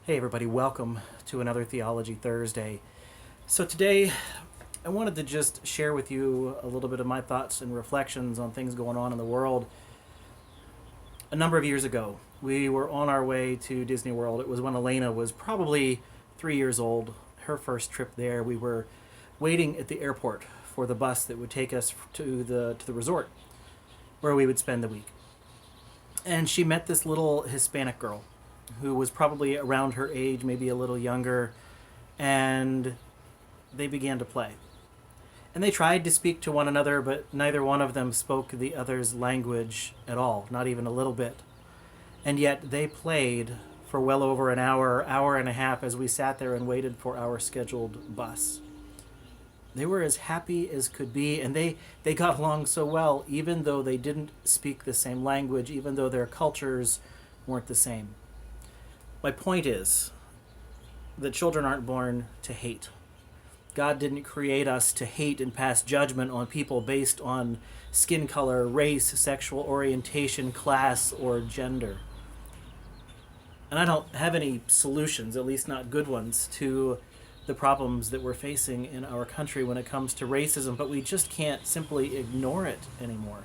Hey everybody, welcome to another Theology Thursday. So today I wanted to just share with you a little bit of my thoughts and reflections on things going on in the world. A number of years ago, we were on our way to Disney World. It was when Elena was probably 3 years old, her first trip there. We were waiting at the airport for the bus that would take us to the resort where we would spend the week. And she met this little Hispanic girl who was probably around her age, maybe a little younger, and they began to play. And they tried to speak to one another, but neither one of them spoke the other's language at all, not even a little bit. And yet they played for well over an hour, hour and a half, as we sat there and waited for our scheduled bus. They were as happy as could be, and they got along so well, even though they didn't speak the same language, even though their cultures weren't the same. My point is that children aren't born to hate. God didn't create us to hate and pass judgment on people based on skin color, race, sexual orientation, class, or gender. And I don't have any solutions, at least not good ones, to the problems that we're facing in our country when it comes to racism, but we just can't simply ignore it anymore.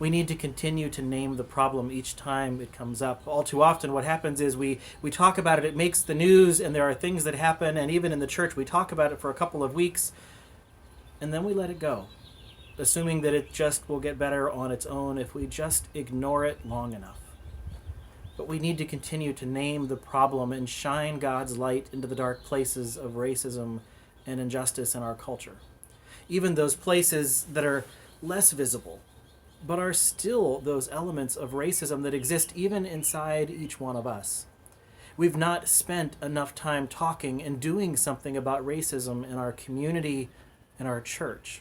We need to continue to name the problem each time it comes up. All too often what happens is we talk about it, it makes the news, and there are things that happen, and even in the church we talk about it for a couple of weeks, and then we let it go, assuming that it just will get better on its own if we just ignore it long enough. But we need to continue to name the problem and shine God's light into the dark places of racism and injustice in our culture. Even those places that are less visible, but are still those elements of racism that exist even inside each one of us. We've not spent enough time talking and doing something about racism in our community and our church.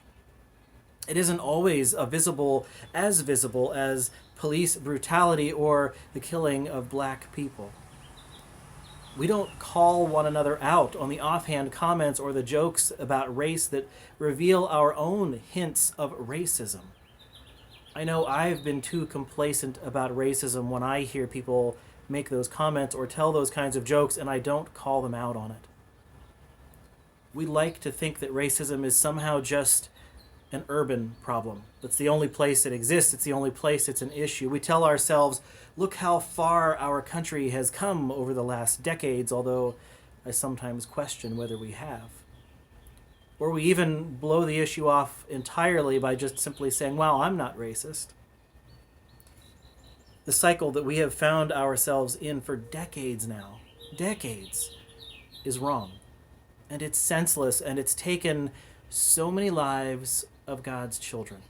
It isn't always visible as police brutality or the killing of black people. We don't call one another out on the offhand comments or the jokes about race that reveal our own hints of racism. I know I've been too complacent about racism when I hear people make those comments or tell those kinds of jokes, and I don't call them out on it. We like to think that racism is somehow just an urban problem. That's the only place it exists. It's the only place it's an issue. We tell ourselves, look how far our country has come over the last decades, although I sometimes question whether we have. Or we even blow the issue off entirely by just simply saying, well, I'm not racist. The cycle that we have found ourselves in for decades now, is wrong. And it's senseless, and it's taken so many lives of God's children.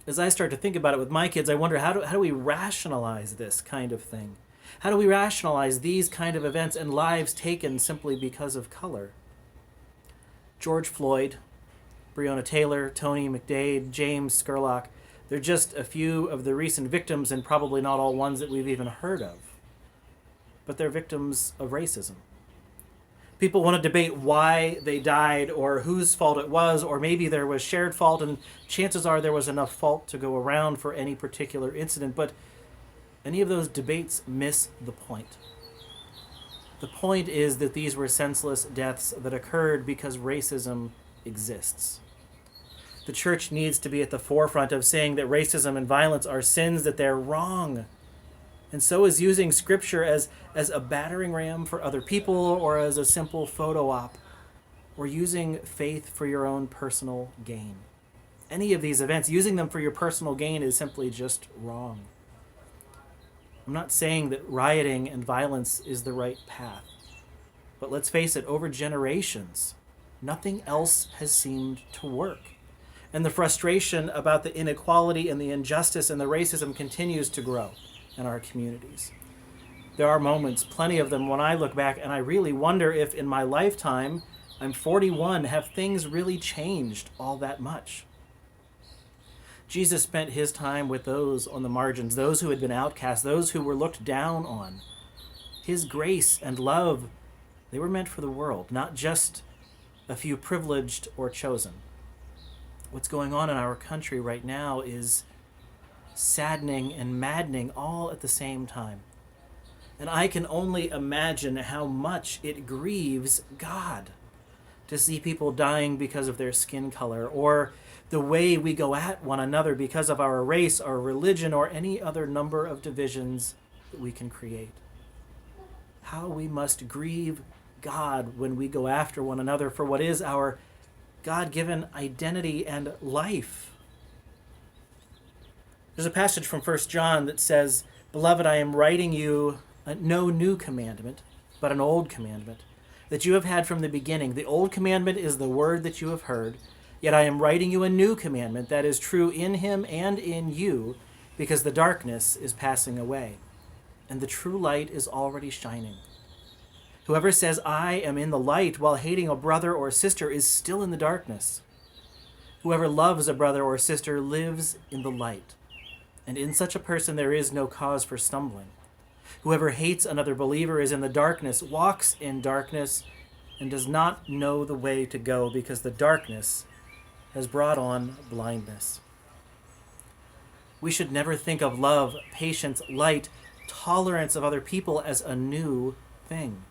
As I start to think about it with my kids, I wonder, how do we rationalize this kind of thing? How do we rationalize these kind of events and lives taken simply because of color? George Floyd, Breonna Taylor, Tony McDade, James Scurlock, they're just a few of the recent victims, and probably not all ones that we've even heard of. But they're victims of racism. People want to debate why they died or whose fault it was, or maybe there was shared fault, and chances are there was enough fault to go around for any particular incident, but any of those debates miss the point. The point is that these were senseless deaths that occurred because racism exists. The church needs to be at the forefront of saying that racism and violence are sins, that they're wrong. And so is using Scripture as a battering ram for other people or as a simple photo op, or using faith for your own personal gain. Any of these events, using them for your personal gain is simply just wrong. I'm not saying that rioting and violence is the right path. But let's face it, over generations, nothing else has seemed to work. And the frustration about the inequality and the injustice and the racism continues to grow in our communities. There are moments, plenty of them, when I look back and I really wonder if in my lifetime, I'm 41, have things really changed all that much? Jesus spent his time with those on the margins, those who had been outcast, those who were looked down on. His grace and love, they were meant for the world, not just a few privileged or chosen. What's going on in our country right now is saddening and maddening all at the same time. And I can only imagine how much it grieves God to see people dying because of their skin color, or the way we go at one another because of our race, our religion, or any other number of divisions that we can create. How we must grieve God when we go after one another for what is our God-given identity and life. There's a passage from 1 John that says, "Beloved, I am writing you no new commandment, but an old commandment, that you have had from the beginning. The old commandment is the word that you have heard, yet I am writing you a new commandment that is true in him and in you, because the darkness is passing away, and the true light is already shining. Whoever says, 'I am in the light,' while hating a brother or sister is still in the darkness. Whoever loves a brother or sister lives in the light, and in such a person there is no cause for stumbling. Whoever hates another believer is in the darkness, walks in darkness, and does not know the way to go, because the darkness has brought on blindness." We should never think of love, patience, light, tolerance of other people as a new thing.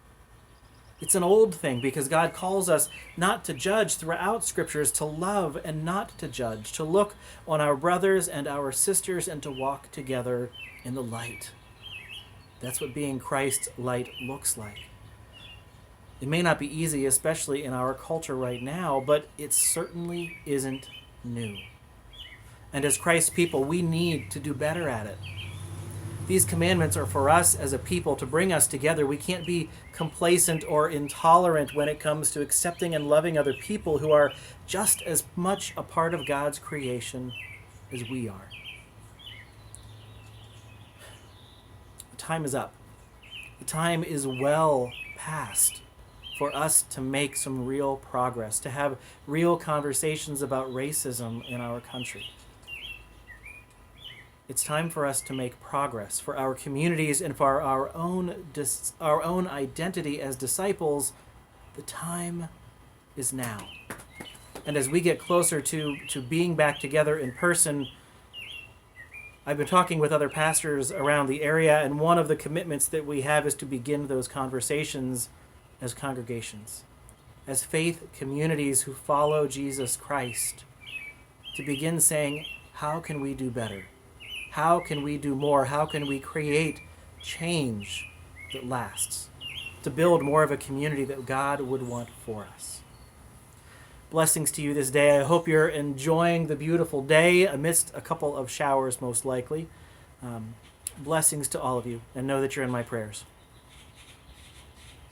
It's an old thing, because God calls us not to judge throughout Scriptures, to love and not to judge, to look on our brothers and our sisters and to walk together in the light. That's what being Christ's light looks like. It may not be easy, especially in our culture right now, but it certainly isn't new. And as Christ's people, we need to do better at it. These commandments are for us as a people to bring us together. We can't be complacent or intolerant when it comes to accepting and loving other people who are just as much a part of God's creation as we are. The time is up. The time is well past for us to make some real progress, to have real conversations about racism in our country. It's time for us to make progress for our communities and for our own identity as disciples. The time is now. And as we get closer to being back together in person, I've been talking with other pastors around the area, and one of the commitments that we have is to begin those conversations as congregations, as faith communities who follow Jesus Christ, to begin saying, how can we do better? How can we do more? How can we create change that lasts? To build more of a community that God would want for us. Blessings to you this day. I hope you're enjoying the beautiful day amidst a couple of showers, most likely. Blessings to all of you, and know that you're in my prayers.